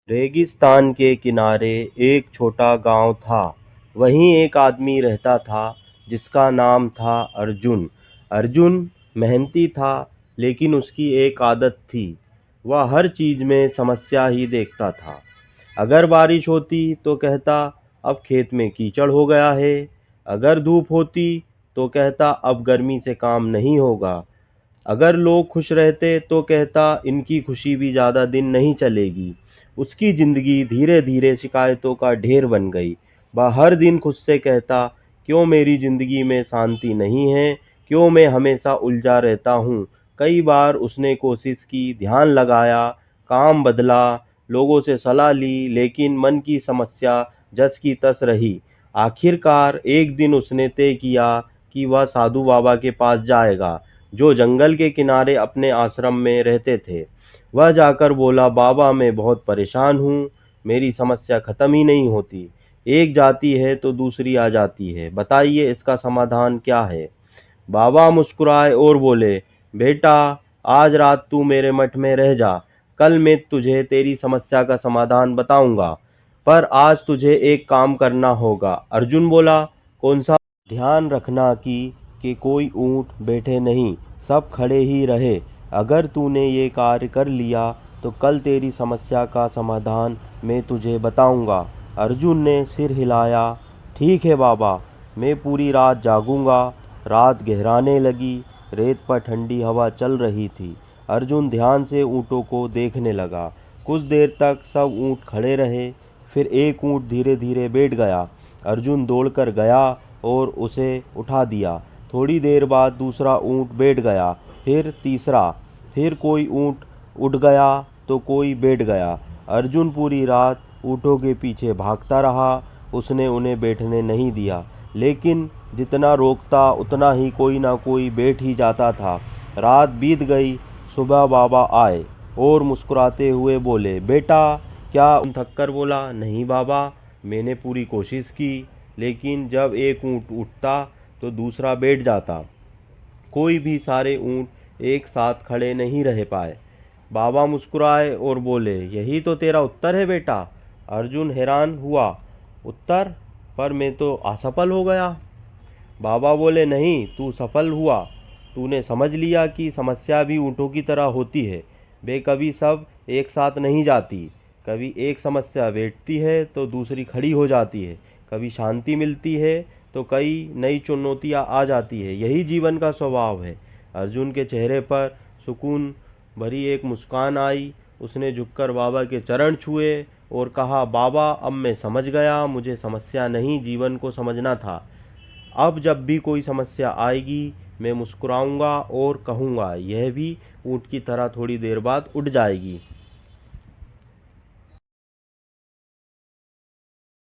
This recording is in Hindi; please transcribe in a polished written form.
रेगिस्तान के किनारे एक छोटा गांव था। वहीं एक आदमी रहता था जिसका नाम था अर्जुन। अर्जुन मेहनती था, लेकिन उसकी एक आदत थी। वह हर चीज में समस्या ही देखता था। अगर बारिश होती तो कहता अब खेत में कीचड़ हो गया है। अगर धूप होती तो कहता अब गर्मी से काम नहीं होगा। अगर लोग खुश रहते तो कहता इनकी खुशी भी ज़्यादा दिन नहीं चलेगी। उसकी ज़िंदगी धीरे धीरे शिकायतों का ढेर बन गई। वह हर दिन खुद से कहता, क्यों मेरी ज़िंदगी में शांति नहीं है, क्यों मैं हमेशा उलझा रहता हूँ। कई बार उसने कोशिश की, ध्यान लगाया, काम बदला, लोगों से सलाह ली, लेकिन मन की समस्या जस की तस रही। आखिरकार एक दिन उसने तय किया कि वह साधु बाबा के पास जाएगा, जो जंगल के किनारे अपने आश्रम में रहते थे। वह जाकर बोला, बाबा मैं बहुत परेशान हूँ, मेरी समस्या खत्म ही नहीं होती। एक जाती है तो दूसरी आ जाती है, बताइए इसका समाधान क्या है। बाबा मुस्कुराए और बोले, बेटा आज रात तू मेरे मठ में रह जा, कल मैं तुझे तेरी समस्या का समाधान बताऊंगा। पर आज तुझे एक काम करना होगा। अर्जुन बोला, कौन सा। ध्यान रखना कि कोई ऊंट बैठे नहीं, सब खड़े ही रहे। अगर तूने ये कार्य कर लिया तो कल तेरी समस्या का समाधान मैं तुझे बताऊंगा। अर्जुन ने सिर हिलाया, ठीक है बाबा, मैं पूरी रात जागूंगा। रात गहराने लगी, रेत पर ठंडी हवा चल रही थी। अर्जुन ध्यान से ऊँटों को देखने लगा। कुछ देर तक सब ऊँट खड़े रहे, फिर एक ऊँट धीरे धीरे बैठ गया। अर्जुन दौड़कर गया और उसे उठा दिया। थोड़ी देर बाद दूसरा ऊँट बैठ गया, फिर तीसरा, फिर कोई ऊँट उठ गया तो कोई बैठ गया। अर्जुन पूरी रात ऊँटों के पीछे भागता रहा, उसने उन्हें बैठने नहीं दिया, लेकिन जितना रोकता उतना ही कोई ना कोई बैठ ही जाता था। रात बीत गई, सुबह बाबा आए और मुस्कुराते हुए बोले, बेटा क्या। थक कर बोला, नहीं बाबा, मैंने पूरी कोशिश की, लेकिन जब एक ऊँट उठता तो दूसरा बैठ जाता, कोई भी सारे ऊँट एक साथ खड़े नहीं रह पाए। बाबा मुस्कुराए और बोले, यही तो तेरा उत्तर है बेटा। अर्जुन हैरान हुआ, उत्तर? पर मैं तो असफल हो गया। बाबा बोले, नहीं, तू सफल हुआ। तूने समझ लिया कि समस्या भी ऊँटों की तरह होती है। वे कभी सब एक साथ नहीं जाती। कभी एक समस्या बैठती है तो दूसरी खड़ी हो जाती है। कभी शांति मिलती है तो कई नई चुनौतियाँ आ जाती है। यही जीवन का स्वभाव है। अर्जुन के चेहरे पर सुकून भरी एक मुस्कान आई। उसने झुककर बाबा के चरण छुए और कहा, बाबा अब मैं समझ गया, मुझे समस्या नहीं जीवन को समझना था। अब जब भी कोई समस्या आएगी मैं मुस्कुराऊंगा और कहूँगा, यह भी ऊँट की तरह थोड़ी देर बाद उठ जाएगी।